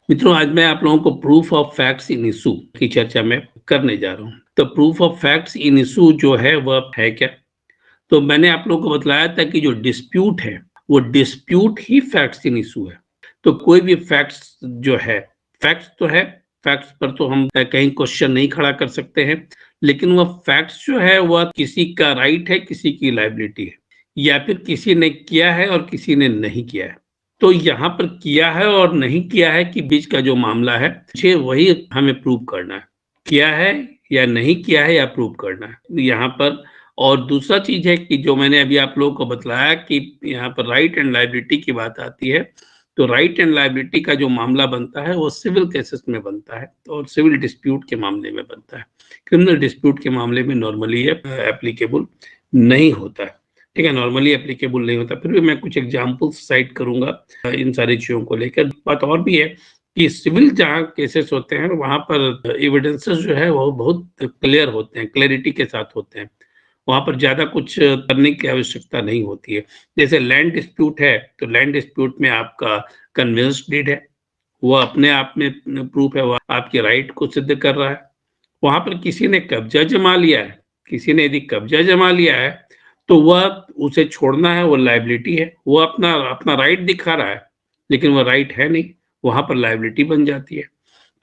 मित्रों, आज मैं आप लोगों को proof of facts in issue की चर्चा में करने जा रहा हूँ। तो proof of facts in issue जो है वह है क्या? तो मैंने आप लोगों को बतलाया था कि जो डिस्प्यूट है, वो dispute he facts in issue है। तो कोई भी फैक्ट्स जो है, फैक्ट्स तो है, फैक्ट्स पर तो हम कहीं क्वेश्चन नहीं खड़ा कर सकते हैं, लेकिन वह फैक्ट्स जो है वह किसी का राइट है, किसी की लायबिलिटी है, या फिर किसी ने किया है और किसी ने नहीं किया है। तो यहाँ पर किया है और नहीं किया है के बीच का जो मामला है, मुझे वही हमें प्रूव करना है। किया है या नहीं किया है या प्रूव करना है यहाँ पर। और दूसरा चीज़ है कि जो मैंने अभी आप लोगों को बतलाया कि यहाँ पर राइट एंड लायबिलिटी की बात आती है, तो राइट एंड लायबिलिटी का जो मामला बनता है वो सिविल केसेस में बनता है और सिविल डिस्प्यूट के मामले में बनता है। क्रिमिनल डिस्प्यूट के मामले में नॉर्मली एप्लीकेबल नहीं होता है। ठीक है, नॉर्मली एप्लीकेबल नहीं होता। फिर भी मैं कुछ एग्जाम्पल्स साइट करूंगा इन सारी चीज़ों को लेकर। बात और भी है कि सिविल जहाँ केसेस होते हैं वहाँ पर एविडेंसेस जो है वो बहुत क्लियर होते हैं, क्लैरिटी के साथ होते हैं। वहाँ पर ज़्यादा कुछ करने की आवश्यकता नहीं होती है। जैसे लैंड डिस्प्यूट है, तो लैंड डिस्प्यूट में आपका कन्वेंस डीड है, वो अपने आप में प्रूफ है, वो आपके राइट को सिद्ध कर रहा है। वहाँ पर किसी ने कब्जा जमा लिया है, किसी ने यदि कब्जा जमा लिया है, तो वह उसे छोड़ना है, वो लायबिलिटी है। वो अपना अपना राइट दिखा रहा है, लेकिन वो राइट है नहीं, वहाँ पर लायबिलिटी बन जाती है।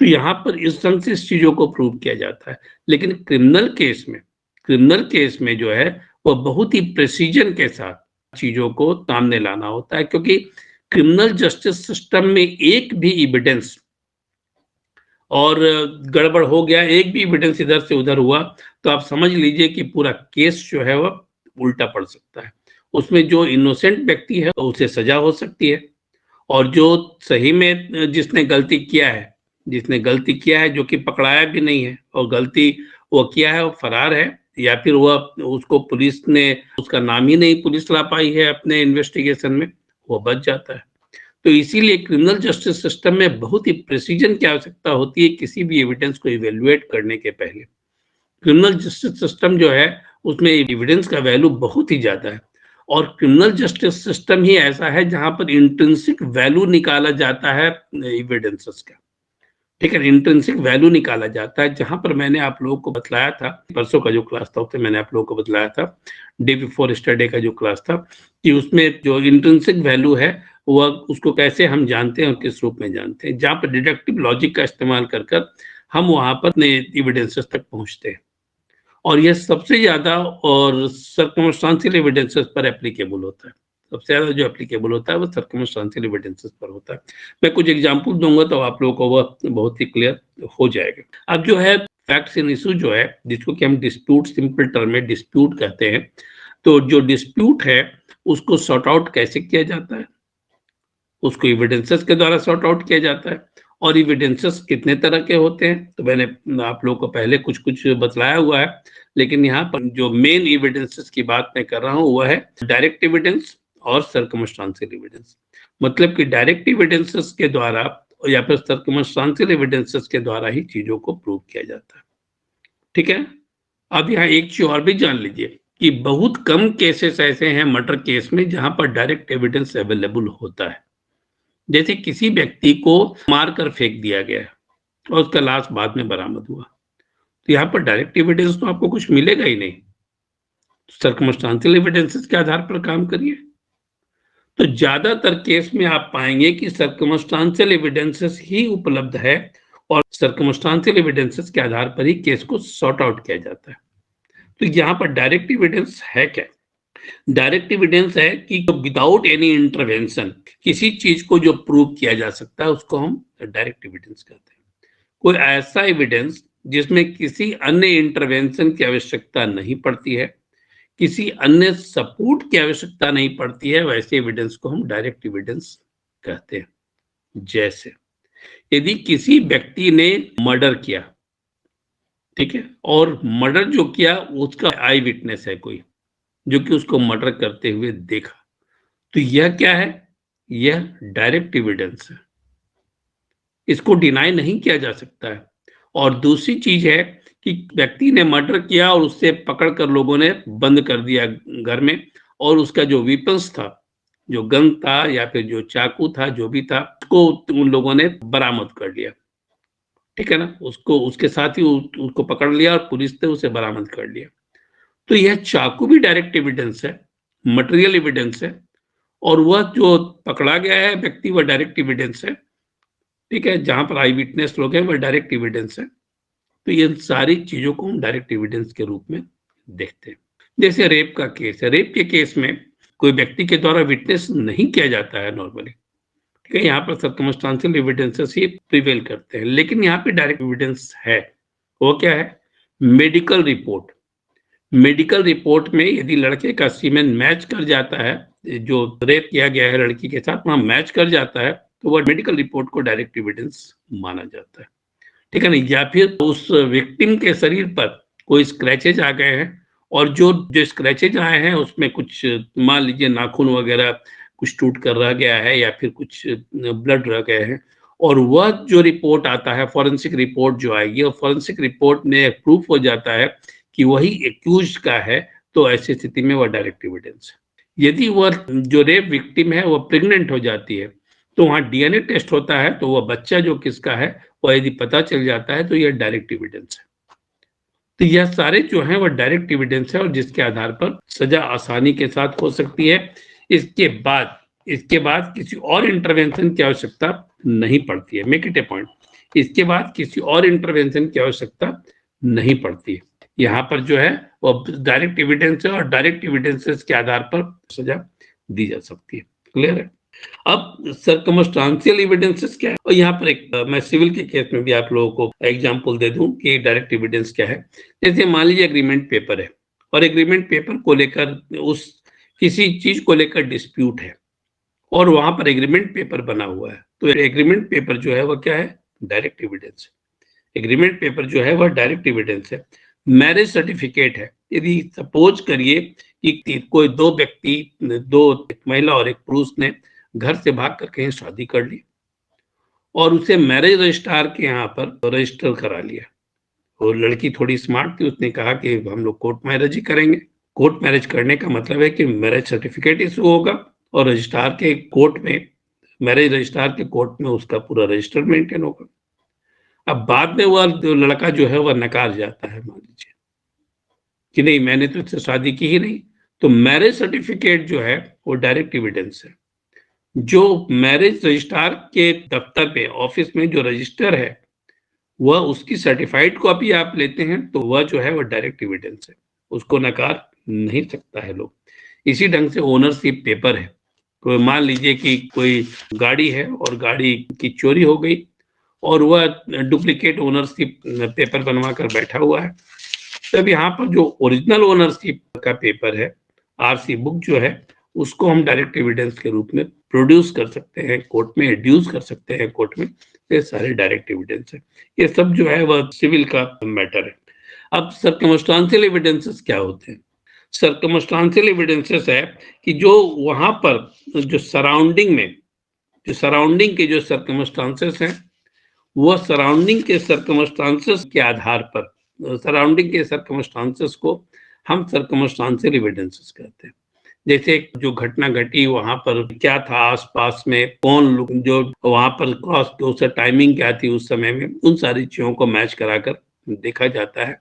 तो यहाँ पर इस ढंग से इस चीज़ों को प्रूव किया जाता है। लेकिन क्रिमिनल केस में जो है वो बहुत ही प्रिसीजन के साथ चीज़ों को सामने लाना होता है, क्योंकि क्रिमिनल जस्टिस सिस्टम में एक भी एविडेंस और गड़बड़ हो गया, एक भी एविडेंस इधर से उधर हुआ, तो आप समझ लीजिए कि पूरा केस जो है वह उल्टा पड़ सकता है। उसमें जो इनोसेंट व्यक्ति है उसे सजा हो सकती है, और जो सही में जिसने गलती किया है, जो कि पकड़ाया भी नहीं है और गलती वो किया है, वो फरार है, या फिर वह उसको पुलिस ने उसका नाम ही नहीं पुलिस ला पाई है अपने इन्वेस्टिगेशन में, वो बच जाता है। तो इसीलिए क्रिमिनल जस्टिस सिस्टम में बहुत ही प्रिसीजन की आवश्यकता होती है किसी भी एविडेंस को इवेल्युएट करने के पहले। क्रिमिनल जस्टिस सिस्टम जो है उसमें एविडेंस का वैल्यू बहुत ही ज्यादा है, और क्रिमिनल जस्टिस सिस्टम ही ऐसा है जहां पर इंट्रिंसिक वैल्यू निकाला जाता है एविडेंसेस का। ठीक है, इंट्रिंसिक वैल्यू निकाला जाता है, जहां पर मैंने आप लोगों को बतलाया था, परसों का जो क्लास था उसमें मैंने आप लोगों को बतलाया था, डे बिफोर यस्टरडे का जो क्लास था, कि उसमें जो इंट्रिंसिक वैल्यू है वह उसको कैसे हम जानते हैं और किस रूप में जानते हैं, जहां पर डिडक्टिव लॉजिक का इस्तेमाल कर कर हम वहां पर एविडेंसेस तक पहुंचते हैं। और यह सबसे ज्यादा और सर्कमस्टांशियल एविडेंसेस पर एप्लीकेबल होता है। सबसे ज्यादा जो एप्लीकेबल होता है वो सर्कमस्टांशियल एविडेंसेस पर होता है। मैं कुछ एग्जांपल दूंगा तो आप लोगों को वह बहुत ही क्लियर हो जाएगा। अब जो है फैक्ट्स इन इशू जो है, जिसको कि हम डिस्प्यूट, सिंपल टर्म में डिस्प्यूट कहते हैं, तो जो डिस्प्यूट है उसको सॉर्ट आउट कैसे किया जाता है? उसको एविडेंसेस के द्वारा सॉर्ट आउट किया जाता है। और एविडेंसेस कितने तरह के होते हैं तो मैंने आप लोगों को पहले कुछ कुछ बतलाया हुआ है, लेकिन यहाँ पर जो मेन एविडेंसेस की बात मैं कर रहा हूँ वह है डायरेक्ट एविडेंस और सर्कमस्टांशियल एविडेंस। मतलब कि डायरेक्ट एविडेंसेस के द्वारा या फिर सर्कमस्टांशियल एविडेंसेस के द्वारा ही चीजों को प्रूव किया जाता है। ठीक है, अब यहाँ एक चीज और भी जान लीजिए कि बहुत कम केसेस ऐसे हैं मर्डर केस में जहां पर डायरेक्ट एविडेंस अवेलेबल होता है। जैसे किसी व्यक्ति को मारकर फेंक दिया गया है और उसका लाश बाद में बरामद हुआ, तो यहाँ पर डायरेक्ट एविडेंस तो आपको कुछ मिलेगा ही नहीं। सर्कमस्टांशियल एविडेंसेस के आधार पर काम करिए। तो ज्यादातर केस में आप पाएंगे कि सर्कमस्टांशियल एविडेंसेस ही उपलब्ध है, और सर्कमस्टांशियल एविडेंसेस के आधार पर ही केस को सॉर्ट आउट किया जाता है। तो यहाँ पर डायरेक्ट एविडेंस है क्या? डायरेक्ट एविडेंस है कि विदाउट एनी इंटरवेंशन किसी चीज को जो प्रूव किया जा सकता है उसको हम डायरेक्ट एविडेंस कहते हैं। कोई ऐसा एविडेंस जिसमें किसी अन्य इंटरवेंशन की आवश्यकता नहीं पड़ती है, किसी अन्य सपोर्ट की आवश्यकता नहीं पड़ती है, वैसे एविडेंस को हम डायरेक्ट एविडेंस कहते हैं। जैसे यदि किसी व्यक्ति ने मर्डर किया, ठीक है, और मर्डर जो किया उसका आई विटनेस है कोई जो कि उसको मर्डर करते हुए देखा, तो यह क्या है? यह डायरेक्ट एविडेंस है, इसको डिनाई नहीं किया जा सकता है। और दूसरी चीज है कि व्यक्ति ने मर्डर किया और उससे पकड़कर लोगों ने बंद कर दिया घर में, और उसका जो वेपन्स था, जो गन था या फिर जो चाकू था, जो भी था, उसको उसको उन लोगों ने बरामद कर लिया, ठीक है ना? उसको उसके साथ ही उसको पकड़ लिया और पुलिस ने उसे बरामद कर लिया। तो यह चाकू भी डायरेक्ट एविडेंस है, मटेरियल एविडेंस है, और वह जो पकड़ा गया है व्यक्ति वह डायरेक्ट एविडेंस है, ठीक है? जहाँ पर आई विटनेस लोग हैं वह डायरेक्ट एविडेंस है। तो ये सारी चीज़ों को हम डायरेक्ट एविडेंस के रूप में देखते हैं। जैसे रेप का केस है, रेप के केस में कोई व्यक्ति के द्वारा विटनेस नहीं किया जाता है नॉर्मली, ठीक है? यहाँ पर सर्कमस्टांशियल एविडेंसेस ही प्रिवेल करते हैं, लेकिन यहाँ पे डायरेक्ट एविडेंस है। वो क्या है? Medical report. मेडिकल रिपोर्ट में यदि लड़के का सीमेन मैच कर जाता है, जो रेप किया गया है लड़की के साथ वहाँ मैच कर जाता है, तो वह मेडिकल रिपोर्ट को डायरेक्ट एविडेंस माना जाता है, ठीक है ना? या फिर उस विक्टिम के शरीर पर कोई स्क्रैचेज आ गए हैं और जो जो स्क्रैचेज आए हैं उसमें कुछ मान लीजिए नाखून वगैरह कुछ टूट कर रह गया है या फिर कुछ ब्लड रह गए हैं, और वह जो रिपोर्ट आता है फॉरेंसिक रिपोर्ट जो आएगी और फॉरेंसिक रिपोर्ट में प्रूफ हो जाता है कि वही एक्यूज का है, तो ऐसी स्थिति में वह डायरेक्ट एविडेंस है। यदि वह जो रेप विक्टिम है वह प्रेग्नेंट हो जाती है तो वहाँ डीएनए टेस्ट होता है, तो वह बच्चा जो किसका है वह यदि पता चल जाता है तो यह डायरेक्ट एविडेंस है। तो यह सारे जो हैं वह डायरेक्ट एविडेंस है और जिसके आधार पर सजा आसानी के साथ हो सकती है। इसके बाद किसी और इंटरवेंशन की आवश्यकता नहीं पड़ती है। मेक इट ए पॉइंट, इसके बाद किसी और इंटरवेंशन की आवश्यकता नहीं पड़ती है। यहाँ पर जो है वो डायरेक्ट एविडेंस है और डायरेक्ट एविडेंसेस के आधार पर सजा दी जा सकती है। क्लियर है? अब सर्कमस्टांशियल एविडेंसेस क्या है, और यहाँ पर एक मैं सिविल के केस में भी आप लोगों को एग्जांपल दे दूं कि डायरेक्ट एविडेंस क्या है। जैसे मान लीजिए एग्रीमेंट पेपर है और एग्रीमेंट पेपर को लेकर उस किसी चीज को लेकर डिस्प्यूट है और वहां पर एग्रीमेंट पेपर बना हुआ है, तो एग्रीमेंट पेपर जो है वह क्या है? डायरेक्ट एविडेंस है। एग्रीमेंट पेपर जो है वह डायरेक्ट एविडेंस है। मैरिज सर्टिफिकेट है, यदि सपोज करिए कि कोई दो व्यक्ति, एक महिला और एक पुरुष ने घर से भागकर कहीं शादी कर ली और उसे मैरिज रजिस्ट्रार के यहाँ पर रजिस्टर करा लिया। और लड़की थोड़ी स्मार्ट थी, उसने कहा कि हम लोग कोर्ट मैरिज ही करेंगे। कोर्ट मैरिज करने का मतलब है कि मैरिज सर्टिफिकेट इशू होगा और रजिस्ट्रार के कोर्ट में, मैरिज रजिस्ट्रार के कोर्ट में उसका पूरा रजिस्टर मेंटेन होगा। अब बाद में वह लड़का जो है वह नकार जाता है, मान लीजिए कि नहीं मैंने तो इससे शादी की ही नहीं, तो मैरिज सर्टिफिकेट जो है वो डायरेक्ट एविडेंस है। जो मैरिज रजिस्ट्रार के दफ्तर पे ऑफिस में जो रजिस्टर है वह उसकी सर्टिफाइड कॉपी आप लेते हैं तो वह जो है वह डायरेक्ट एविडेंस है, उसको नकार नहीं सकता है लोग। इसी ढंग से ओनरशिप पेपर है, तो मान लीजिए कि कोई गाड़ी है और गाड़ी की चोरी हो गई और वह डुप्लीकेट ओनरशिप पेपर बनवा कर बैठा हुआ है, तब यहाँ पर जो ओरिजिनल ओनरशिप का पेपर है, आरसी बुक जो है, उसको हम डायरेक्ट एविडेंस के रूप में प्रोड्यूस कर सकते हैं कोर्ट में, एड्यूस कर सकते हैं कोर्ट में। ये सारे डायरेक्ट एविडेंस है। ये सब जो है वह सिविल का मैटर है। अब सर्कमस्टांशियल एविडेंसेस क्या होते हैं? सर्कमस्टांशियल एविडेंसेस है कि जो वहां पर जो सराउंडिंग के जो सर्कमस्टांसेस हैं, वह सराउंडिंग के सर्कमस्टांसेस के आधार पर, सराउंडिंग के सर्कमस्टांसेस को हम सर्कमस्टांशियल एविडेंसेस कहते हैं। जैसे जो घटना घटी वहां पर क्या था, आसपास में कौन लोग, जो वहां पर क्रॉस उसका टाइमिंग क्या थी उस समय में, उन सारी चीजों को मैच कराकर देखा जाता है।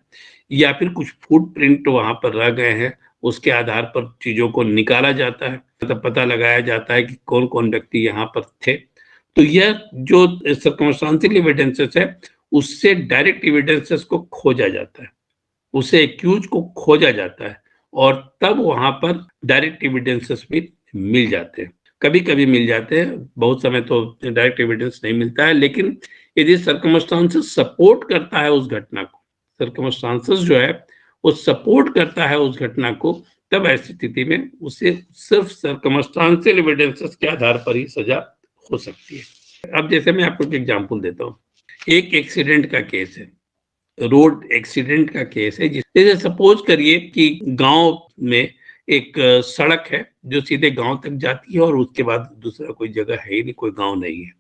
या फिर कुछ फुटप्रिंट वहां पर रह गए हैं, उसके आधार पर चीजों को निकाला जाता है, मतलब पता लगाया जाता है कि कौन कौन व्यक्ति यहाँ पर थे। तो यह जो सर्कमस्टांशियल एविडेंसेस है उससे डायरेक्ट एविडेंसेस को खोजा जाता है, उसे एक्यूज को खोजा जाता है और तब वहां पर डायरेक्ट एविडेंसेस भी मिल जाते हैं। कभी कभी मिल जाते हैं, बहुत समय तो डायरेक्ट एविडेंस नहीं मिलता है, लेकिन यदि सर्कमस्टांसेस सपोर्ट करता है उस घटना को, सर्कमस्टांसेस जो है वो सपोर्ट करता है उस घटना को, तब ऐसी स्थिति में उसे सिर्फ सर्कमस्टांशियल एविडेंसेस के आधार पर ही सजा हो सकती है। अब जैसे मैं आपको एक एग्जांपल देता हूँ, एक एक्सीडेंट का केस है, रोड एक्सीडेंट का केस है। जैसे सपोज करिए कि गांव में एक सड़क है जो सीधे गांव तक जाती है और उसके बाद दूसरा कोई जगह है ही नहीं, कोई गांव नहीं है,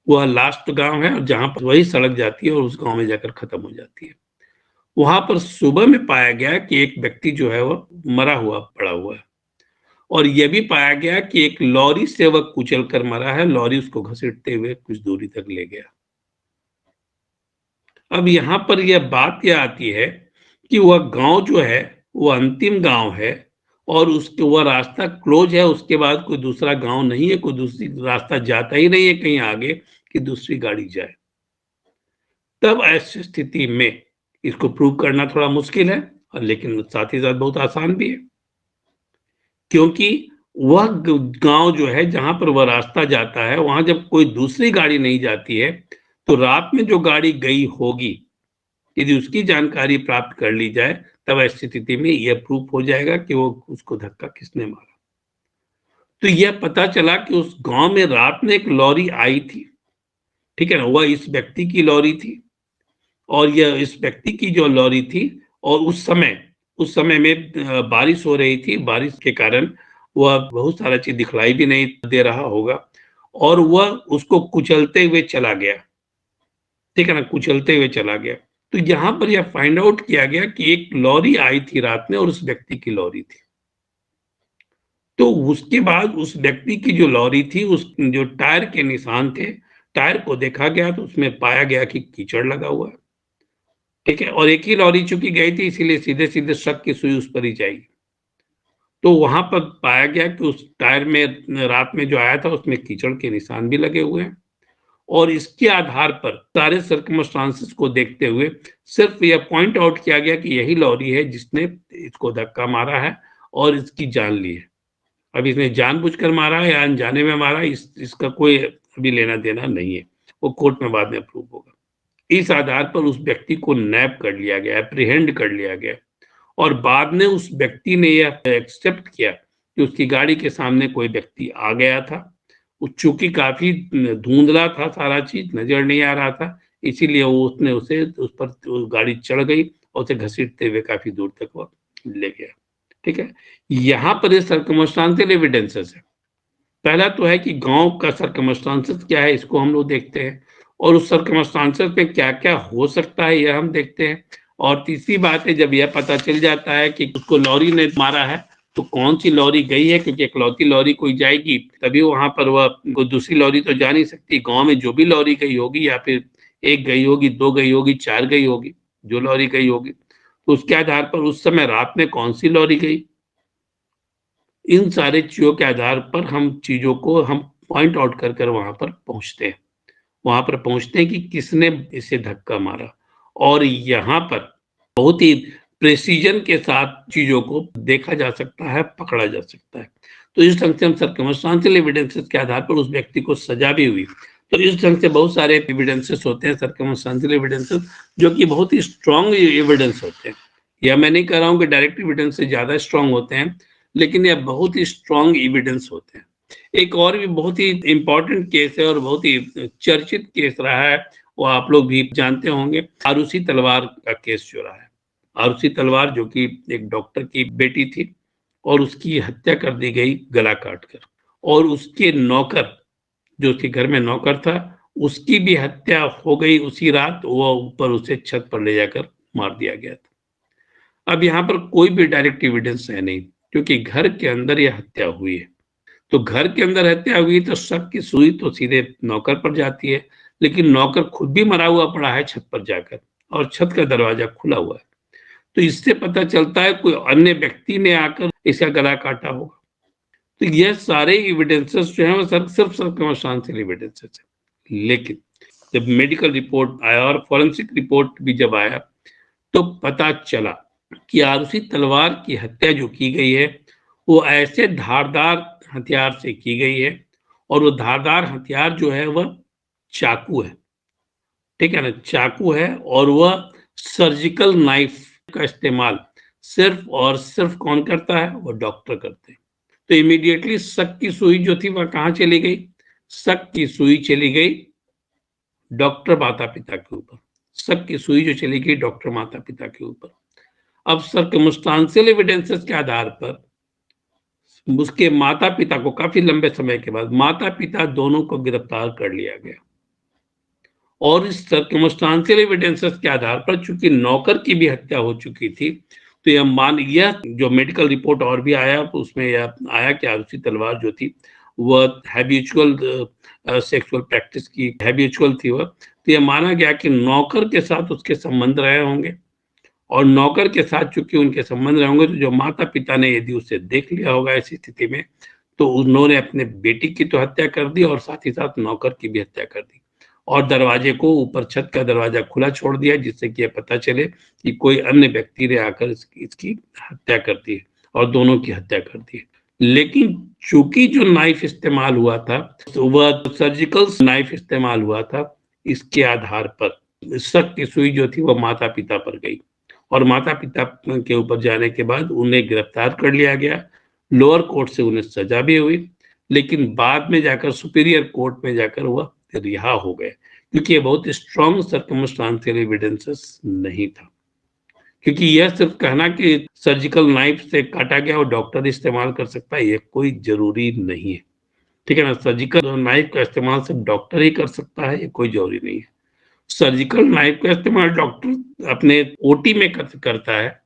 वह लास्ट गांव है और जहां पर वही सड़क जाती है और उस गांव में जाकर खत्म हो जाती है। वहां पर सुबह में पाया गया कि एक व्यक्ति जो है वह मरा हुआ पड़ा हुआ है और यह भी पाया गया कि एक लॉरी से वह कुचल कर मरा है, लॉरी उसको घसीटते हुए कुछ दूरी तक ले गया। अब यहाँ पर यह बात क्या आती है कि वह गांव जो है वो अंतिम गांव है और उसके वह रास्ता क्लोज है, उसके बाद कोई दूसरा गांव नहीं है, कोई दूसरी रास्ता जाता ही नहीं है कहीं आगे कि दूसरी गाड़ी जाए। तब ऐसी स्थिति में इसको प्रूव करना थोड़ा मुश्किल है, और लेकिन साथ ही साथ बहुत आसान भी है, क्योंकि वह गांव जो है जहां पर वह रास्ता जाता है वहां जब कोई दूसरी गाड़ी नहीं जाती है तो रात में जो गाड़ी गई होगी यदि उसकी जानकारी प्राप्त कर ली जाए तब ऐसी स्थिति में यह प्रूफ हो जाएगा कि वो उसको धक्का किसने मारा। तो यह पता चला कि उस गांव में रात में एक लॉरी आई थी, ठीक है ना, वह इस व्यक्ति की लॉरी थी और यह इस व्यक्ति की जो लॉरी थी, और उस समय में बारिश हो रही थी, बारिश के कारण वह बहुत सारा चीज दिखलाई भी नहीं दे रहा होगा और वह उसको कुचलते हुए चला गया, ठीक है ना, कुचलते हुए चला गया। तो यहाँ पर यह फाइंड आउट किया गया कि एक लॉरी आई थी रात में और उस व्यक्ति की लॉरी थी। तो उसके बाद उस व्यक्ति की जो लॉरी थी, उस जो टायर के निशान थे, टायर को देखा गया तो उसमें पाया गया कि कीचड़ लगा हुआ है, ठीक है, और एक ही लॉरी चूंकि गई थी इसीलिए सीधे सीधे शक की सुई उस पर ही जाएगी। तो वहां पर पाया गया कि उस टायर में रात में जो आया था उसमें कीचड़ के निशान भी लगे हुए हैं और इसके आधार पर सारे सर्कमस्टांसेस को देखते हुए सिर्फ यह पॉइंट आउट किया गया कि यही लॉरी है जिसने इसको धक्का मारा है और इसकी जान ली है। अब इसने जानबूझकर मारा है या अनजाने में मारा, इसका कोई अभी लेना देना नहीं है, वो कोर्ट में बाद में प्रूव होगा। इस आधार पर उस व्यक्ति को नैप कर लिया गया, एप्रीहेंड कर लिया गया और बाद में उस व्यक्ति ने यह एक्सेप्ट किया कि उसकी गाड़ी के सामने कोई व्यक्ति आ गया था। चूंकि काफी धुंधला था, सारा चीज नजर नहीं आ रहा था, इसीलिए उसने उसे उस पर गाड़ी चढ़ गई और उसे घसीटते हुए काफी दूर तक वो ले गया, ठीक है। यहाँ पर ये सर्कमस्टांशियल एविडेंसेस है। पहला तो है कि गांव का सर्कमस्टांसेस क्या है, इसको हम लोग देखते हैं और उस सर्कमस्टांसेस में क्या क्या हो सकता है यह हम देखते हैं। और तीसरी बात है, जब यह पता चल जाता है कि उसको लॉरी ने मारा है तो कौन सी लॉरी गई है, क्योंकि इकलौती लॉरी कोई जाएगी तभी वहां पर वह कोई दूसरी लॉरी तो जा नहीं सकती। गांव में जो भी लॉरी गई होगी या फिर एक गई होगी, दो गई होगी, चार गई होगी, जो लॉरी गई होगी तो उसके आधार पर उस समय रात में कौन सी लॉरी गई, इन सारे चीजों के आधार पर हम चीजों को हम पॉइंट आउट कर कर वहां पर पहुंचते हैं, वहां पर पहुंचते हैं कि किसने इसे धक्का मारा। और यहाँ पर बहुत ही प्रेसिजन के साथ चीजों को देखा जा सकता है, पकड़ा जा सकता है। तो इस ढंग से हम सर्कमस्टांशियल एविडेंसेस के आधार पर उस व्यक्ति को सजा भी हुई। तो इस ढंग से बहुत सारे एविडेंसेस होते हैं, सर्कमस्टांशियल एविडेंसेस, जो कि बहुत ही स्ट्रॉन्ग एविडेंस होते हैं। या मैं नहीं कह रहा हूँ कि डायरेक्ट एविडेंस से ज्यादा स्ट्रॉन्ग होते हैं, लेकिन यह बहुत ही स्ट्रॉन्ग एविडेंस होते हैं। एक और भी बहुत ही इंपॉर्टेंट केस है और बहुत ही चर्चित केस रहा है, वो आप लोग भी जानते होंगे, आरुषि तलवार का केस जो रहा है। आरुषि तलवार जो कि एक डॉक्टर की बेटी थी और उसकी हत्या कर दी गई गला काट कर, और उसके नौकर जो उसके घर में नौकर था उसकी भी हत्या हो गई उसी रात, वो ऊपर उसे छत पर ले जाकर मार दिया गया था। अब यहाँ पर कोई भी डायरेक्ट एविडेंस है नहीं, क्योंकि घर के अंदर यह हत्या हुई है। तो घर के अंदर हत्या हुई तो शक की सुई तो सीधे नौकर पर जाती है, लेकिन नौकर खुद भी मरा हुआ पड़ा है छत पर जाकर और छत का दरवाजा खुला हुआ है। तो इससे पता चलता है कोई अन्य व्यक्ति ने आकर इसका गला काटा होगा। तो यह सारे एविडेंसेस जो है वो सिर्फ सर्कमस्टांशियल एविडेंसेस है। लेकिन जब मेडिकल रिपोर्ट आया और फॉरेंसिक रिपोर्ट भी जब आया तो पता चला कि आरुषि तलवार की हत्या जो की गई है वो ऐसे धारदार हथियार से की गई है, और वो धारदार हथियार जो है वह चाकू है, ठीक है ना, चाकू है। और वह सर्जिकल नाइफ का इस्तेमाल सिर्फ और सिर्फ कौन करता है, वो डॉक्टर करते हैं। तो इमीडिएटली शक की सुई जो थी वह कहाँ चली गई, शक की सुई चली गई डॉक्टर माता पिता के ऊपर, शक की सुई जो चली गई डॉक्टर माता पिता के ऊपर। अब सर्कमस्टांशियल एविडेंसेस के आधार पर उसके माता पिता को काफी लंबे समय के बाद माता पिता दोनों को गिरफ्तार कर लिया गया, और इस सर्कमस्टांशियल एविडेंसेस के आधार पर चूंकि नौकर की भी हत्या हो चुकी थी तो यह जो मेडिकल रिपोर्ट और भी आया, उसमें यह आया कि आरुषि तलवार जो थी वह हैबिचुअल सेक्सुअल प्रैक्टिस की हैबिचुअल थी वह। तो यह माना गया कि नौकर के साथ उसके संबंध रहे होंगे, और नौकर के साथ चूंकि उनके संबंध रहे होंगे, तो जो माता पिता ने यदि उसे देख लिया होगा ऐसी स्थिति में, तो उन्होंने अपने बेटी की तो हत्या कर दी और साथ ही साथ नौकर की भी हत्या कर दी, और दरवाजे को, ऊपर छत का दरवाजा खुला छोड़ दिया, जिससे कि यह पता चले कि कोई अन्य व्यक्ति ने आकर इसकी हत्या कर दी है, और दोनों की हत्या कर दी है। लेकिन चूंकि जो नाइफ इस्तेमाल हुआ था, तो वह सर्जिकल नाइफ इस्तेमाल हुआ था, इसके आधार पर शक की सुई जो थी वह माता पिता पर गई, और माता पिता के ऊपर जाने के बाद उन्हें गिरफ्तार कर लिया गया। लोअर कोर्ट से उन्हें सजा भी हुई, लेकिन बाद में जाकर सुपीरियर कोर्ट में जाकर वह रिहा हो गए, क्योंकि ये बहुत स्ट्रॉन्ग सर्कमस्टांशियल एविडेंसेस नहीं था। क्योंकि यह सिर्फ कहना कि सर्जिकल नाइफ से काटा गया और डॉक्टर इस्तेमाल कर सकता है, ये कोई जरूरी नहीं है। ठीक है ना, सर्जिकल नाइफ का इस्तेमाल सिर्फ डॉक्टर ही कर सकता है, ये कोई जरूरी नहीं है। सर्जिकल नाइफ का इस्तेमाल डॉक्टर अपने ओटी में करता है,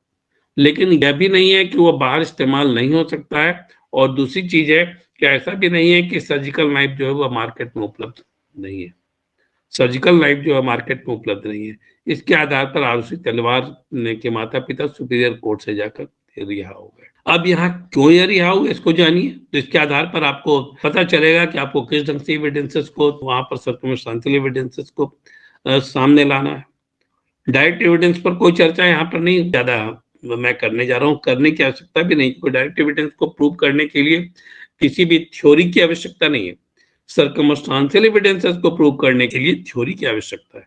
लेकिन यह भी नहीं है कि वो बाहर इस्तेमाल नहीं हो सकता है। और दूसरी चीज है कि ऐसा भी नहीं है कि सर्जिकल नाइफ जो है वो मार्केट में उपलब्ध नहीं है। सर्जिकल नाइफ जो है मार्केट में उपलब्ध नहीं है। इसके आधार पर आरुषि तलवार ने के माता पिता सुपीरियर कोर्ट से जाकर रिहा हो गए। अब यहाँ क्यों ये रिहा हुए इसको जानिए, तो इसके आधार पर आपको पता चलेगा कि आपको किस ढंग से एविडेंसेस को वहां पर सर्कमस्टेंशियल एविडेंसेस को सामने लाना है। डायरेक्ट एविडेंस पर कोई चर्चा यहाँ पर नहीं ज्यादा मैं करने जा रहा हूँ, करने की आवश्यकता भी नहीं, क्योंकि डायरेक्ट एविडेंस को प्रूव करने के लिए किसी भी थ्योरी की आवश्यकता नहीं है। सर्कमस्टांशियल एविडेंसेस को प्रूव करने के लिए थ्योरी की आवश्यकता है।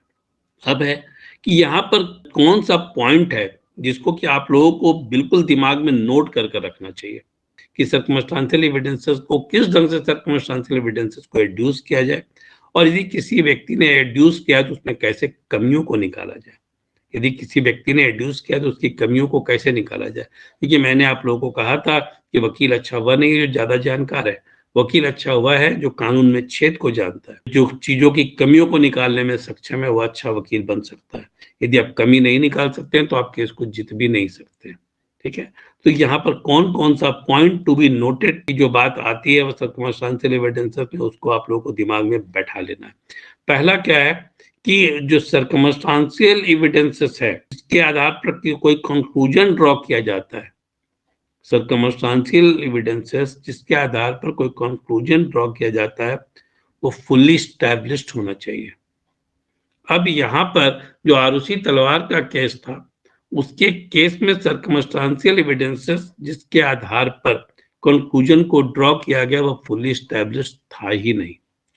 अब है कि यहाँ पर कौन सा पॉइंट है जिसको कि आप लोगों को बिल्कुल दिमाग में नोट कर रखना चाहिए कि सर्कमस्टांशियल एविडेंसेस को किस ढंग से सर्कमस्टांशियल एविडेंसेस को एड्यूस किया जाए, और यदि किसी व्यक्ति ने एड्यूस किया तो उसमें कैसे कमियों को निकाला जाए। यदि किसी व्यक्ति ने एड्यूस किया तो उसकी कमियों को कैसे निकाला जाए। क्योंकि मैंने आप लोगों को कहा था कि वकील अच्छा वह नहीं है जो ज्यादा जानकार है, वकील अच्छा हुआ है जो कानून में छेद को जानता है, जो चीजों की कमियों को निकालने में सक्षम है, वह अच्छा वकील बन सकता है। यदि आप कमी नहीं निकाल सकते हैं तो आप केस को जीत भी नहीं सकते। ठीक है, तो यहाँ पर कौन कौन सा पॉइंट टू बी नोटेड की जो बात आती है वो सर्कमस्टेंशियल एविडेंसेस में, उसको आप लोगों को दिमाग में बैठा लेना है। पहला क्या है कि जो सर्कमस्टांशियल एविडेंसेस है, इसके आधार पर कोई कंक्लूजन ड्रॉ किया जाता है, सर्कमस्टांशियल एविडेंसेस जिसके आधार पर कोई कंक्लूजन ड्रॉ किया जाता है, वो फुल्ली स्टैब्लिश्ड होना चाहिए। अब यहाँ पर जो आरुषि तलवार का केस था, उसके केस में सर्कमस्टांशियल एविडेंसेस जिसके आधार पर कंक्लूजन को ड्रॉ किया गया वो फुल्ली स्टैब्लिश्ड था ही नहीं।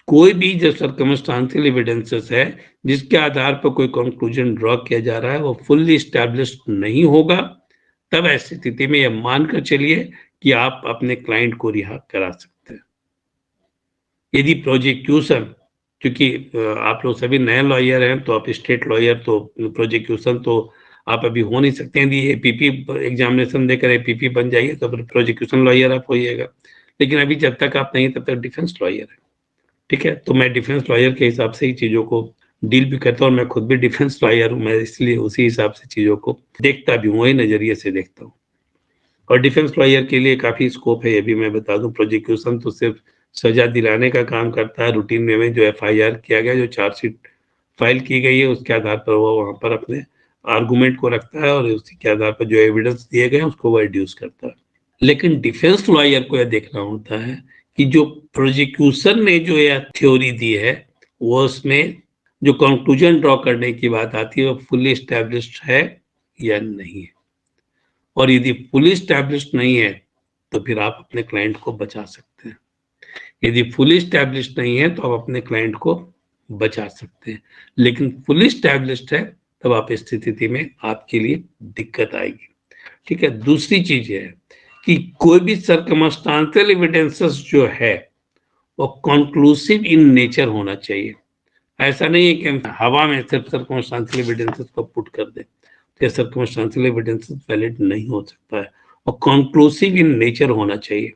कोई भी जो सर्कमस्टांशियल एविडेंसेस है जिसके आधार पर कोई कंक्लूजन ड्रॉ किया जा रहा है वो फुल्ली स्टैब्लिश्ड नहीं होगा, तब ऐसी स्थिति में यह मानकर चलिए कि आप अपने क्लाइंट को रिहा करा सकते हैं। यदि प्रोजिक्यूशन, क्योंकि आप लोग सभी नए लॉयर हैं तो आप स्टेट लॉयर, तो प्रोजिक्यूशन तो आप अभी हो नहीं सकते। यदि एपीपी एग्जामिनेशन देकर एपीपी बन जाइए तो फिर प्रोजिक्यूशन लॉयर आप होइएगा, लेकिन अभी जब तक आप नहीं तब तक डिफेंस लॉयर है। ठीक है, तो मैं डिफेंस लॉयर के हिसाब से ही चीजों को डील भी करता हूँ, और मैं खुद भी डिफेंस लॉयर हूँ, मैं इसलिए उसी हिसाब से चीजों को देखता भी हूँ, वही नजरिए से देखता हूँ। और डिफेंस लॉयर के लिए काफी स्कोप है, ये भी मैं बता दूं। प्रोजिक्यूशन तो सिर्फ सजा दिलाने का काम करता है, रूटीन में जो एफआईआर किया गया, जो चार्जशीट फाइल की गई है, उसके आधार पर वो वहां पर अपने आर्गुमेंट को रखता है और उसी के आधार पर जो एविडेंस दिए गए उसको वो एड्यूस करता है। लेकिन डिफेंस लॉयर को यह देखना होता है कि जो प्रोजिक्यूशन ने जो यह थ्योरी दी है, वो उसमें जो कंक्लूजन ड्रॉ करने की बात आती है वो फुल्ली स्टैब्लिश्ड है या नहीं है। और यदि फुली स्टैब्लिश्ड नहीं है तो फिर आप अपने क्लाइंट को बचा सकते हैं। यदि फुली स्टैब्लिश्ड नहीं है तो आप अपने क्लाइंट को बचा सकते हैं, लेकिन फुली स्टैब्लिश्ड है तब आप इस स्थिति में आपके लिए दिक्कत आएगी। ठीक है, दूसरी चीज है कि कोई भी सर्कमस्टांशियल एविडेंसेस जो है वो कंक्लूसिव इन नेचर होना चाहिए। ऐसा नहीं है कि हवा में सिर्फ सर्कमस्टांशियल एविडेंसेस को पुट कर दे, सर्कमस्टेंशियल एविडेंसेस वैलिड नहीं हो सकता है, और कंक्लूसिव इन नेचर होना चाहिए।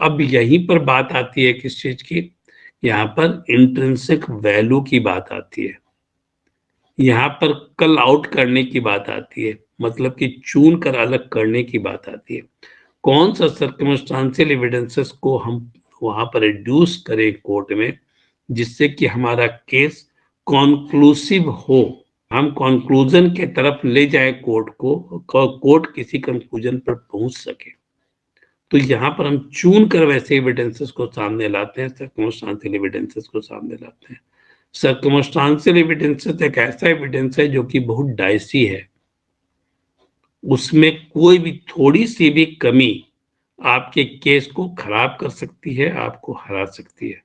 अब यहीं पर बात आती है किस चीज की, यहाँ पर इंट्रिंसिक वैल्यू की बात आती है, यहाँ पर कल आउट करने की बात आती है, मतलब कि चुन कर अलग करने की बात आती है। कौन सा सर्कमस्टांशियल एविडेंसेस को हम वहां पर एड्यूस करें कोर्ट में, जिससे कि हमारा केस कॉन्क्लूसिव हो, हम कॉन्क्लूजन के तरफ ले जाए कोर्ट को, कोर्ट किसी कंक्लूजन पर पहुंच सके। तो यहाँ पर हम चुन कर वैसे एविडेंसेस को सामने लाते हैं, सर्कमस्टांशियल एविडेंसेस को सामने लाते हैं। सर्कमस्टांशियल एविडेंसेस एक ऐसा एविडेंस है जो कि बहुत डाइसी है, उसमें कोई भी थोड़ी सी भी कमी आपके केस को खराब कर सकती है, आपको हरा सकती है,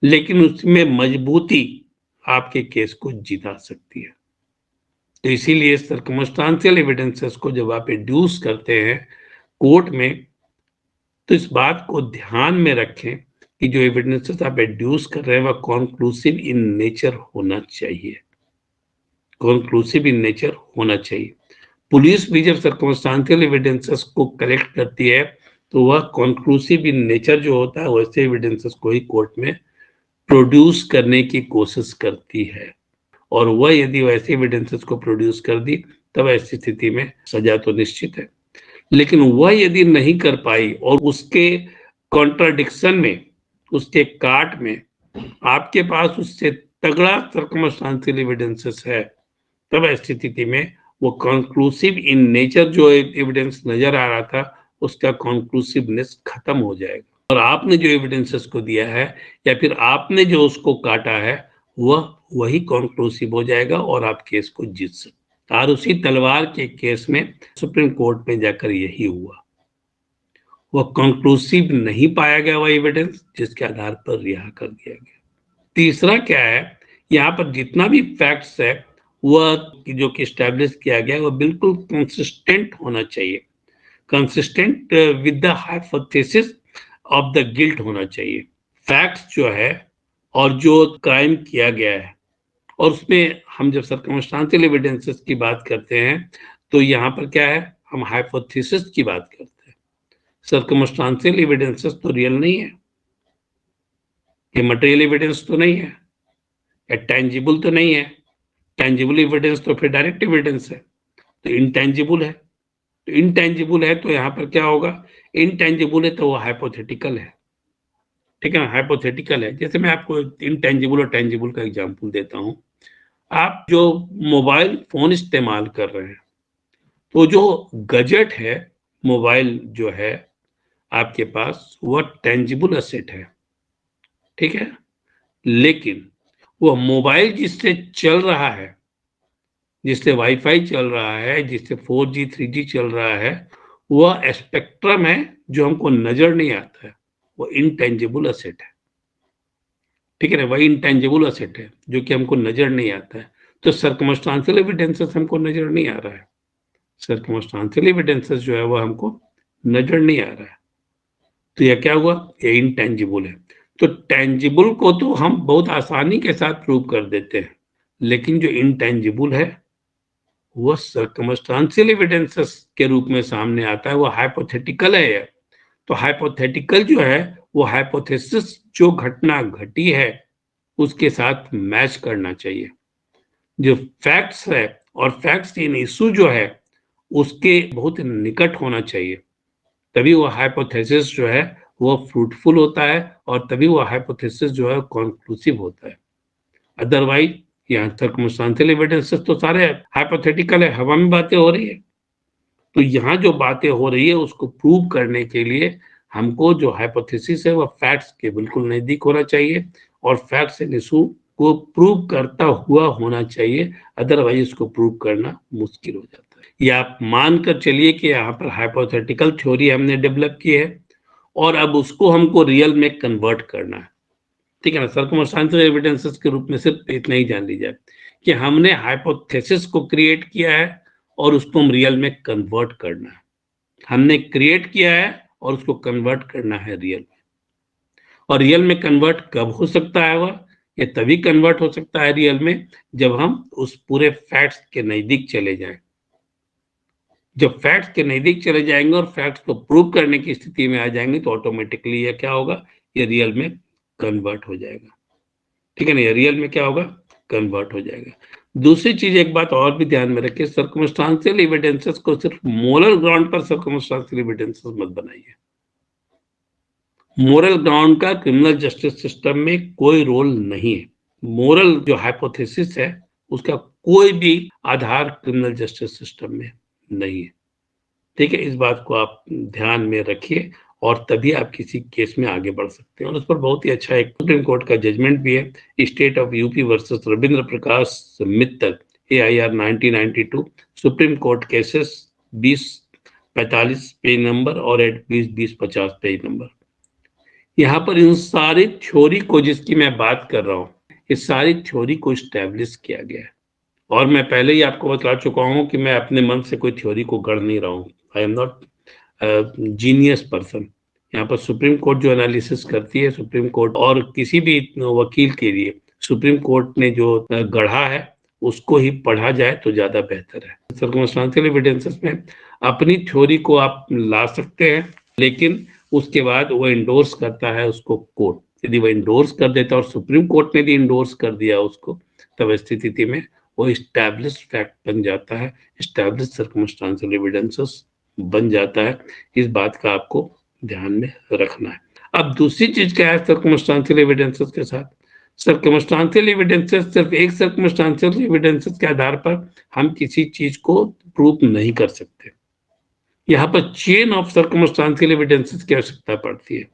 लेकिन उसमें मजबूती आपके केस को जिता सकती है। तो इसीलिए सर्कमस्टांशियल एविडेंसेस को जब आप एड्यूस करते हैं कोर्ट में, तो इस बात को ध्यान में रखें कि जो एविडेंसेस आप एड्यूस कर रहे हैं वह कॉन्क्लूसिव इन नेचर होना चाहिए, कॉन्क्लूसिव इन नेचर होना चाहिए। पुलिस भी जब सर्कमस्टांशियल एविडेंसेस को कलेक्ट करती है तो वह कॉन्क्लूसिव इन नेचर जो होता है वैसे एविडेंसेस को ही कोर्ट में प्रोड्यूस करने की कोशिश करती है, और वह यदि वैसे एविडेंसेस को प्रोड्यूस कर दी तब ऐसी स्थिति में सजा तो निश्चित है। लेकिन वह यदि नहीं कर पाई और उसके कॉन्ट्राडिक्शन में, उसके काट में आपके पास उससे तगड़ा सर्कमस्टांशियल एविडेंसेस है, तब ऐसी स्थिति में वो कॉन्क्लूसिव इन नेचर जो एविडेंस नजर आ रहा था उसका कॉन्क्लूसिवनेस खत्म हो जाएगा, और आपने जो एविडेंसेस को दिया है या फिर आपने जो उसको काटा है वह वही कॉन्क्लूसिव हो जाएगा और आप केस को जीत सकते। आरुषि तलवार के केस में सुप्रीम कोर्ट में जाकर यही हुआ, वह कॉन्क्लूसिव नहीं पाया गया वह एविडेंस, जिसके आधार पर रिहा कर दिया गया। तीसरा क्या है, यहाँ पर जितना भी फैक्ट्स है वह जो कि स्टैब्लिश किया गया वह बिल्कुल कंसिस्टेंट होना चाहिए, consistent with the hypothesis of the guilt होना चाहिए। फैक्ट्स जो है और जो क्राइम किया गया है, और उसमें हम जब सर्कमस्टांशियल एविडेंसेस की बात करते हैं तो यहाँ पर क्या है, हम हाइपोथेसिस की बात करते हैं। सर्कमस्टांशियल एविडेंसेस तो रियल नहीं है, ये मटेरियल एविडेंस तो नहीं है, या टेंजिबल तो नहीं है। टेंजिबल एविडेंस तो फिर डायरेक्ट एविडेंस है, तो इनटेंजिबल है। तो इनटेंजिबल है तो यहाँ पर क्या होगा, इनटेंजिबल है तो वो हाइपोथेटिकल है, ठीक है ना, हाइपोथेटिकल है। जैसे मैं आपको इनटेंजिबल और टेंजिबल का एग्जांपल देता हूँ। आप जो मोबाइल फोन इस्तेमाल कर रहे हैं, तो जो गजेट है, मोबाइल जो है आपके पास, वह टेंजिबल एसेट है, ठीक है। लेकिन वह मोबाइल जिससे चल रहा है, जिससे वाईफाई चल रहा है, जिससे 4G 3G चल रहा है, वह स्पेक्ट्रम है जो हमको नजर नहीं आता है, वो इनटेंजिबल एसेट है, ठीक है ना, वही इंटेंजिबल एसेट है जो कि हमको नजर नहीं आता है। तो सर्कमस्टांशियल एविडेंसेस हमको नजर नहीं आ रहा है, सर्कमस्टांशियल एविडेंसेस जो है वो हमको नजर नहीं आ रहा है, तो यह क्या हुआ, ये इंटेंजिबल है। तो टेंजिबल को तो हम बहुत आसानी के साथ प्रूव कर देते हैं, लेकिन जो इंटेंजिबल है वो सर्कमस्टांशियल एविडेंसेस के रूप में सामने आता है, वो हाइपोथेटिकल है। तो हाइपोथेटिकल जो है वो हाइपोथेसिस जो घटना घटी है उसके साथ मैच करना चाहिए। जो फैक्ट्स है और फैक्ट्स इन इशू जो है उसके बहुत निकट होना चाहिए, तभी वो हाइपोथेसिस जो है वो फ्रूटफुल होता है, और तभी वो हाइपोथेसिस जो है कॉन्क्लूसिव होता है। अदरवाइज यहाँ सर्कमस्टांशियल एविडेंसेस तो सारे हाइपोथेटिकल है, हवा में बातें हो रही है। तो यहाँ जो बातें हो रही है उसको प्रूव करने के लिए हमको जो हाइपोथेसिस है वो फैक्ट्स के बिल्कुल नजदीक होना चाहिए, और फैक्ट्स एंड इशू को प्रूव करता हुआ होना चाहिए, अदरवाइज इसको प्रूव करना मुश्किल हो जाता है। या आप मानकर चलिए कि यहाँ पर हाइपोथेटिकल थ्योरी हमने डेवलप की है और अब उसको हमको रियल में कन्वर्ट करना है, ठीक है ना। सर्कमस्टांशियल एविडेंसेस के रूप में सिर्फ इतना ही जान लीजिए कि हमने हाइपोथेसिस को क्रिएट किया है और उसको हम रियल में कन्वर्ट करना है। हमने क्रिएट किया है और उसको कन्वर्ट करना है रियल में। और रियल में कन्वर्ट कब हो सकता है, वह ये तभी कन्वर्ट हो सकता है रियल में जब हम उस पूरे फैक्ट्स के नजदीक चले जाएं। जब फैक्ट्स के नजदीक चले जाएंगे और फैक्ट्स को प्रूव करने की स्थिति में आ जाएंगे तो ऑटोमेटिकली ये क्या होगा, ये रियल में कन्वर्ट हो जाएगा, ठीक है ना, ये रियल में क्या होगा, कन्वर्ट हो जाएगा। दूसरी चीज एक बात और भी ध्यान में रखिए, सर्कमस्टांशियल एविडेंसेस को सिर्फ मोरल ग्राउंड पर सर्कमस्टांशियल एविडेंसेस मत बनाइए। मोरल ग्राउंड का क्रिमिनल जस्टिस सिस्टम में कोई रोल नहीं है। मोरल जो हाइपोथेसिस है उसका कोई भी आधार क्रिमिनल जस्टिस सिस्टम में नहीं है। ठीक है, इस बात को आप ध्यान में रखिए और तभी आप किसी केस में आगे बढ़ सकते हैं। और उस पर बहुत ही अच्छा एक सुप्रीम कोर्ट का जजमेंट भी है, state of UP versus Ravindra Prakash Mittal, AIR 1992, supreme court cases 2045 page number और 2050 पेज नंबर। यहाँ पर इन सारी थ्योरी को जिसकी मैं बात कर रहा हूँ, इस सारी थ्योरी को स्टैब्लिश किया गया है। और मैं पहले ही आपको बता चुका हूँ कि मैं अपने मन से कोई थ्योरी को गढ़ नहीं रहा हूँ। I am not genius person. यहाँ पर सुप्रीम कोर्ट जो एनालिसिस करती है, सुप्रीम कोर्ट और किसी भी वकील के लिए सुप्रीम कोर्ट ने जो गढ़ा है उसको ही पढ़ा जाए तो ज्यादा बेहतर है। सर्कमस्टांशियल एविडेंसेस में अपनी थ्योरी को आप ला सकते हैं, लेकिन उसके बाद वो इंडोर्स करता है उसको कोर्ट। यदि वो इंडोर्स कर देता और सुप्रीम कोर्ट ने भी इंडोर्स कर दिया उसको, तब स्थिति में वो इस्टेब्लिश फैक्ट बन जाता है, इस्टेब्लिश सर्कमस्टांशियल एविडेंसेस बन जाता है। इस बात का आपको ध्यान में रखना है। अब दूसरी चीज क्या है सर्कमस्टांशियल एविडेंसेस के साथ, सर्कमस्टांशियल एविडेंसेस सिर्फ एक सर्कमस्टांशियल एविडेंसेस के आधार पर हम किसी चीज को प्रूव नहीं कर सकते। यहाँ पर चेन ऑफ सर्कमस्टांशियल एविडेंसेस की आवश्यकता पड़ती है,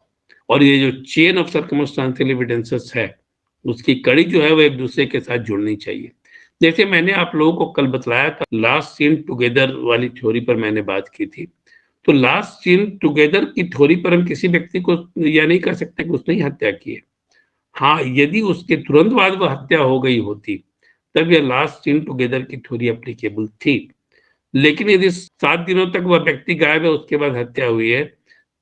और ये जो चेन ऑफ सर्कमस्टांशियल एविडेंसेस है उसकी कड़ी जो है वो एक दूसरे के साथ जुड़नी चाहिए। जैसे मैंने आप लोगों को कल बतलाया था, लास्ट सीन टुगेदर वाली थ्योरी पर मैंने बात की थी। तो लास्ट सीन टुगेदर की थ्योरी पर हम किसी व्यक्ति को यह नहीं कर सकते कि उसने ही हत्या की है। हाँ, यदि उसके तुरंत बाद वह हत्या हो गई होती तब यह लास्ट सीन टुगेदर की थ्योरी एप्लीकेबल थी। लेकिन यदि 7 दिनों तक वह व्यक्ति गायब है उसके बाद हत्या हुई है,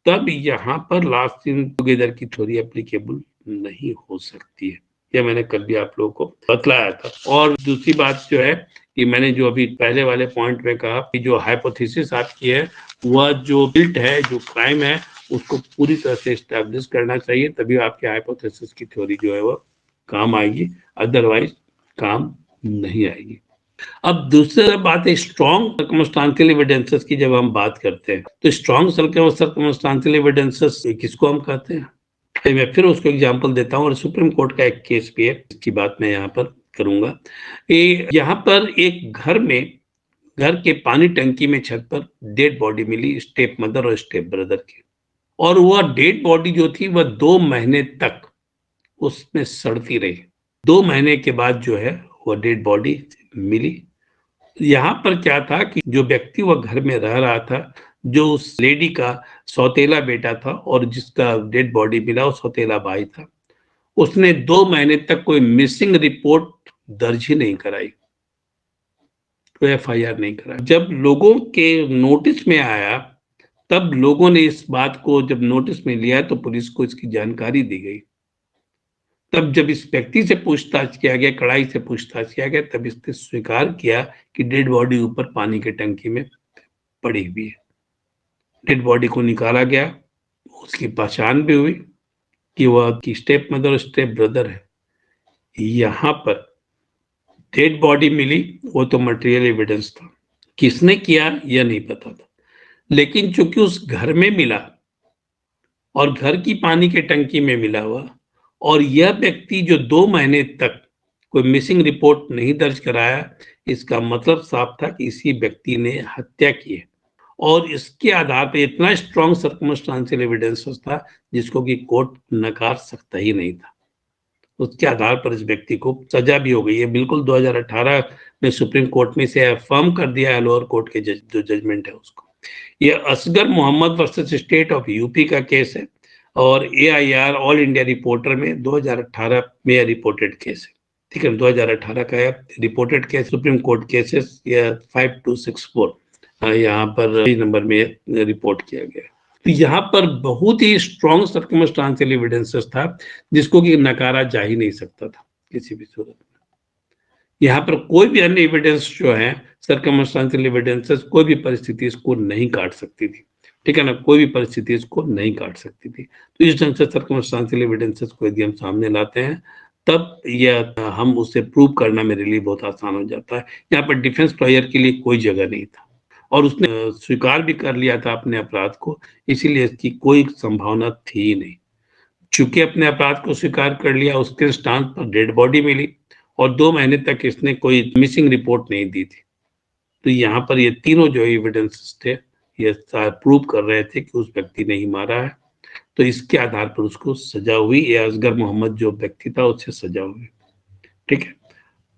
तब यहाँ पर लास्ट सीन टुगेदर की थ्योरी एप्लीकेबल नहीं हो सकती है। यह मैंने कल भी आप लोगों को बतलाया था। और दूसरी बात जो है कि मैंने जो अभी पहले वाले पॉइंट में कहा कि जो हाइपोथेसिस आपकी है वह जो गिल्ट है, जो क्राइम है, उसको पूरी तरह से एस्टैब्लिश करना चाहिए, तभी आपके हाइपोथेसिस की थ्योरी जो है वह काम आएगी, अदरवाइज काम नहीं आएगी। अब दूसरी बात है स्ट्रॉन्ग सर्कमस्टांशियल एविडेंसेस की। जब हम बात करते हैं तो स्ट्रॉन्ग सर्कमस्टांशियल एविडेंसेस किसको हम कहते हैं? मैं फिर उसको एग्जांपल देता हूँ, और सुप्रीम कोर्ट का एक केस भी है, इसकी बात मैं यहाँ पर करूंगा। यहाँ पर एक घर के पानी टंकी में छत पर डेड बॉडी मिली, स्टेप मदर और स्टेप ब्रदर की। और वह डेड बॉडी जो थी वह 2 महीने तक उसमें सड़ती रही। 2 महीने के बाद जो है वह डेड बॉडी मिली। यहाँ पर क्या था कि जो व्यक्ति वह घर में रह रहा था, जो उस लेडी का सौतेला बेटा था और जिसका डेड बॉडी मिला वो सौतेला भाई था, उसने 2 महीने तक कोई मिसिंग रिपोर्ट दर्ज ही नहीं कराई, कोई FIR नहीं कराई। जब लोगों के नोटिस में आया तब लोगों ने इस बात को जब नोटिस में लिया तो पुलिस को इसकी जानकारी दी गई। तब जब इस व्यक्ति से पूछताछ किया गया, कड़ाई से पूछताछ किया गया, तब इसने स्वीकार किया कि डेड बॉडी ऊपर पानी की टंकी में पड़ी हुई है। डेड बॉडी को निकाला गया, उसकी पहचान भी हुई कि वह की स्टेप मदर और स्टेप ब्रदर है। यहाँ पर डेड बॉडी मिली, वो तो मटेरियल एविडेंस था, किसने किया यह नहीं पता था। लेकिन चूंकि उस घर में मिला और घर की पानी के टंकी में मिला हुआ, और यह व्यक्ति जो 2 महीने तक कोई मिसिंग रिपोर्ट नहीं दर्ज कराया, इसका मतलब साफ था कि इसी व्यक्ति ने हत्या की है। और इसके आधार पर इतना स्ट्रॉन्ग सर्कमस्टांशियल एविडेंस था जिसको कि कोर्ट नकार सकता ही नहीं था। उसके आधार पर इस व्यक्ति को सजा भी हो गई है। बिल्कुल 2018 में सुप्रीम कोर्ट ने इसे अफर्म कर दिया है, लोअर कोर्ट के जो जजमेंट है उसको। ये Asghar Mohammad versus state of UP का केस है, और AIR ऑल इंडिया रिपोर्टर में 2018 में रिपोर्टेड केस है। ठीक है, 2018 का reported case, supreme court cases 5264 यहाँ पर नंबर में रिपोर्ट किया गया। तो यहाँ पर बहुत ही स्ट्रॉन्ग सर्कमस्टांशियल एविडेंसेस था जिसको कि नकारा जा ही नहीं सकता था किसी भी सूरत में। यहाँ पर कोई भी अन्य एविडेंस जो है, सर्कमस्टांशियल एविडेंसेस कोई भी परिस्थिति इसको नहीं काट सकती थी। ठीक है ना, कोई भी परिस्थिति इसको नहीं काट सकती थी। तो इस ढंग से सर्कमस्टांशियल एविडेंसेस को यदि हम सामने लाते हैं तब यह हम उसे प्रूव करना मेरे लिए बहुत आसान हो जाता है। यहाँ पर डिफेंस लॉयर के लिए कोई जगह नहीं था और उसने स्वीकार भी कर लिया था अपने अपराध को, इसीलिए इसकी कोई संभावना थी ही नहीं। चूँकि अपने अपराध को स्वीकार कर लिया, उसके स्टांस पर डेड बॉडी मिली और 2 महीने तक इसने कोई मिसिंग रिपोर्ट नहीं दी थी। तो यहाँ पर ये तीनों जो एविडेंसेस थे, ये प्रूव कर रहे थे कि उस व्यक्ति ने ही मारा है। तो इसके आधार पर उसको सजा हुई, या असगर मोहम्मद जो व्यक्ति था उससे सजा हुई। ठीक है।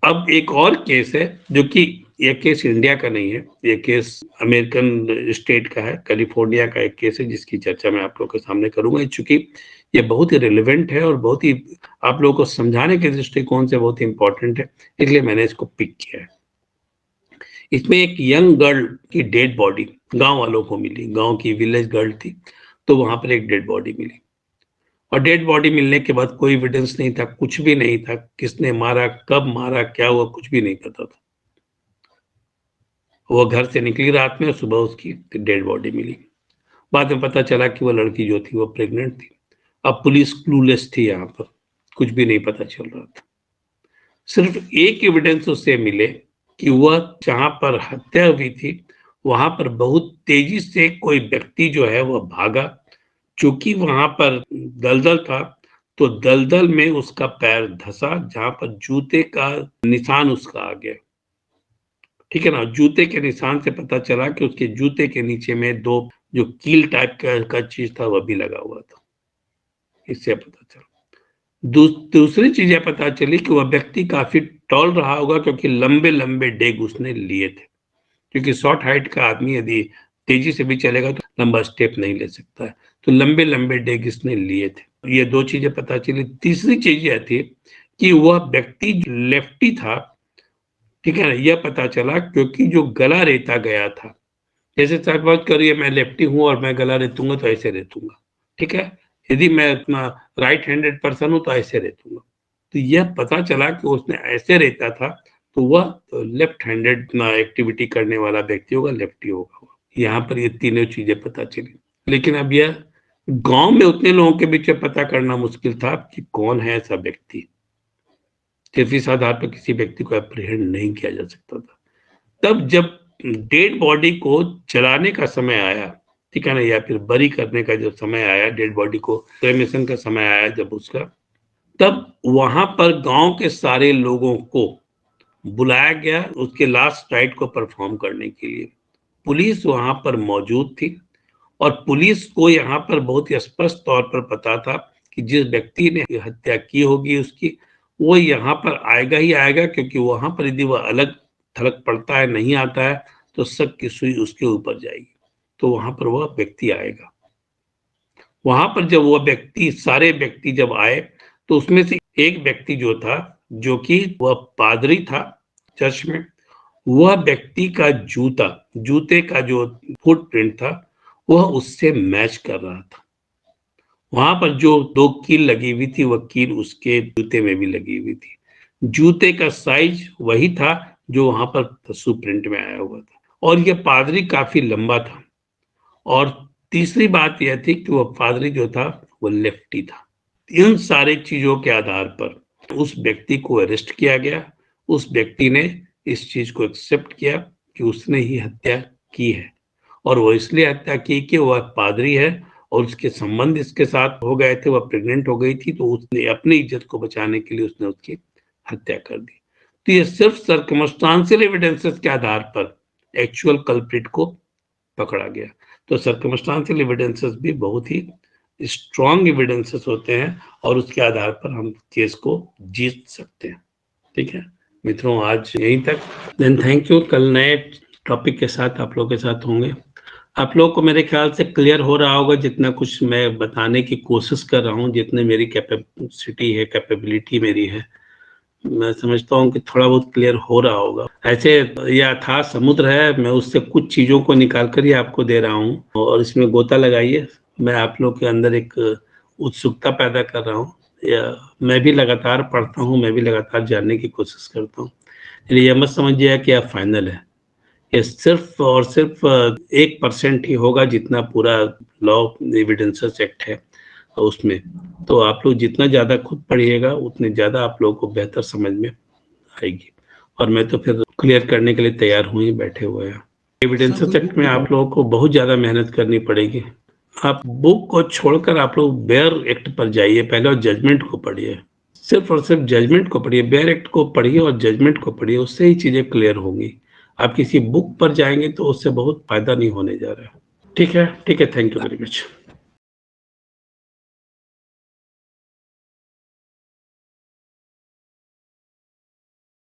अब एक और केस है जो कि ये केस इंडिया का नहीं है, ये केस अमेरिकन स्टेट का है, कैलिफोर्निया का एक केस है जिसकी चर्चा मैं आप लोगों के सामने करूंगा। चूंकि ये बहुत ही रिलेवेंट है और बहुत ही आप लोगों को समझाने के दृष्टिकोण से बहुत ही इंपॉर्टेंट है, इसलिए मैंने इसको पिक किया है। इसमें एक यंग गर्ल की डेड बॉडी गांव वालों को मिली, गांव की विलेज गर्ल थी, तो वहां पर एक डेड बॉडी मिली और डेड बॉडी मिलने के बाद कोई एविडेंस नहीं था, कुछ भी नहीं था, किसने मारा, कब मारा, क्या हुआ, कुछ भी नहीं पता था। वो घर से निकली रात में, सुबह उसकी डेड बॉडी मिली। बाद में पता चला कि वो लड़की जो थी वो प्रेग्नेंट थी। अब पुलिस क्लूलेस थी, यहाँ पर कुछ भी नहीं पता चल रहा था। सिर्फ एक एविडेंस उससे मिले कि वह जहां पर हत्या हुई थी वहां पर बहुत तेजी से कोई व्यक्ति जो है वह भागा। चूंकि वहां पर दलदल था तो दलदल में उसका पैर धंसा, जहां पर जूते का निशान उसका आ गया। ठीक है ना, जूते के निशान से पता चला कि उसके जूते के नीचे में 2 जो कील टाइप का चीज था वह भी लगा हुआ था। इससे पता चला। दूसरी चीज पता चली कि वह व्यक्ति काफी टॉल रहा होगा, क्योंकि लंबे लंबे डेग उसने लिए थे। क्योंकि शॉर्ट हाइट का आदमी यदि तेजी से भी चलेगा तो लंबा स्टेप नहीं ले सकता है, तो लंबे लंबे डेग इसने लिए थे। ये 2 चीजें पता चली। तीसरी चीज यह थी कि वह व्यक्ति लेफ्टी था। ठीक है ना, यह पता चला क्योंकि जो गला रेता गया था, जैसे सपोज करिए मैं लेफ्टी हूं और मैं गला रेतूंगा तो ऐसे रेतूंगा। ठीक है, यदि मैं राइट हैंडेड पर्सन हूं तो ऐसे रेतूंगा। तो यह पता चला कि उसने ऐसे रेता था, तो वह तो लेफ्ट हैंडेड एक्टिविटी करने वाला व्यक्ति होगा, लेफ्टी होगा। यहाँ पर ये तीनों चीजें पता चली। लेकिन अब यह गांव में उतने लोगों के बीच में पता करना मुश्किल था कि कौन है ऐसा व्यक्ति। सिर्फ इस आधार पर किसी व्यक्ति को अप्रीहेंड नहीं किया जा सकता था। तब जब डेड बॉडी को जलाने का समय आया, ठीक है ना, या फिर बरी करने का जब समय आया, डेड बॉडी को क्रेमेशन का समय आया जब उसका, तब वहां पर गांव के सारे लोगों को बुलाया गया उसके लास्ट राइट को परफॉर्म करने के लिए। पुलिस वहां पर मौजूद थी और पुलिस को यहाँ पर बहुत ही स्पष्ट तौर पर पता था कि जिस व्यक्ति ने हत्या की होगी उसकी, वो यहाँ पर आएगा ही आएगा, क्योंकि वहां पर यदि वह अलग थलग पड़ता है, नहीं आता है, तो शक की सुई उसके ऊपर जाएगी। तो वहां पर वह व्यक्ति आएगा। वहां पर जब वह व्यक्ति, सारे व्यक्ति जब आए, तो उसमें से एक व्यक्ति जो था, जो कि वह पादरी था चर्च में, वह व्यक्ति का जूते का जो फुटप्रिंट था वह उससे मैच कर रहा था। वहां पर जो 2 कील लगी हुई थी, वह कील उसके जूते में भी लगी हुई थी। जूते का साइज वही था जो वहां पर सुप्रिंट में आया हुआ था, और यह पादरी काफी लंबा था। और तीसरी बात यह थी कि वह पादरी जो था वो लेफ्टी था। इन सारी चीजों के आधार पर उस व्यक्ति को अरेस्ट किया गया। उस व्यक्ति ने इस चीज को एक्सेप्ट किया कि उसने ही हत्या की है, और वो इसलिए हत्या की कि वह पादरी है और उसके संबंध इसके साथ हो गए थे, वह प्रेग्नेंट हो गई थी, तो उसने अपनी इज्जत को बचाने के लिए उसने उसकी हत्या कर दी। तो ये सिर्फ सर्कमस्टांशियल एविडेंसेस के आधार पर एक्चुअल कल्प्रिट को पकड़ा गया। तो सर्कमस्टांशियल एविडेंसेस भी बहुत ही स्ट्रॉन्ग एविडेंसेस होते हैं और उसके आधार पर हम केस को जीत सकते हैं। ठीक है मित्रों, आज यहीं तक। Then thank you. कल नए टॉपिक के साथ आप लोगों के साथ होंगे। आप लोगों को मेरे ख्याल से क्लियर हो रहा होगा जितना कुछ मैं बताने की कोशिश कर रहा हूँ, जितने मेरी कैपेसिटी है, कैपेबिलिटी मेरी है, मैं समझता हूँ कि थोड़ा बहुत क्लियर हो रहा होगा। ऐसे यह अथाह समुद्र है, मैं उससे कुछ चीजों को निकाल कर ही आपको दे रहा हूँ, और इसमें गोता लगाइए। मैं आप लोग के अंदर एक उत्सुकता पैदा कर रहा हूँ, या मैं भी लगातार पढ़ता हूँ, मैं भी लगातार जानने की कोशिश करता हूँ। ये मत समझिए कि यह फाइनल है। ये सिर्फ और सिर्फ 1% ही होगा जितना पूरा लॉ एविडेंसेस एक्ट है। उसमें। तो आप लोग जितना ज़्यादा खुद पढ़िएगा उतने ज़्यादा आप लोगों को बेहतर समझ में आएगी। और मैं तो फिर क्लियर करने के लिए तैयार हुए ही बैठे हुए हैं। एविडेंसेस एक्ट में आप लोगों को बहुत ज़्यादा मेहनत करनी पड़ेगी। आप बुक को छोड़कर आप लोग बेयर एक्ट पर जाइए पहले और जजमेंट को पढ़िए। सिर्फ और सिर्फ जजमेंट को पढ़िए, बेयर एक्ट को पढ़िए और जजमेंट को पढ़िए, उससे ही चीज़ें क्लियर होंगी। आप किसी बुक पर जाएँगे तो उससे बहुत फ़ायदा नहीं होने जा रहा है। ठीक है, थैंक यू वेरी मच।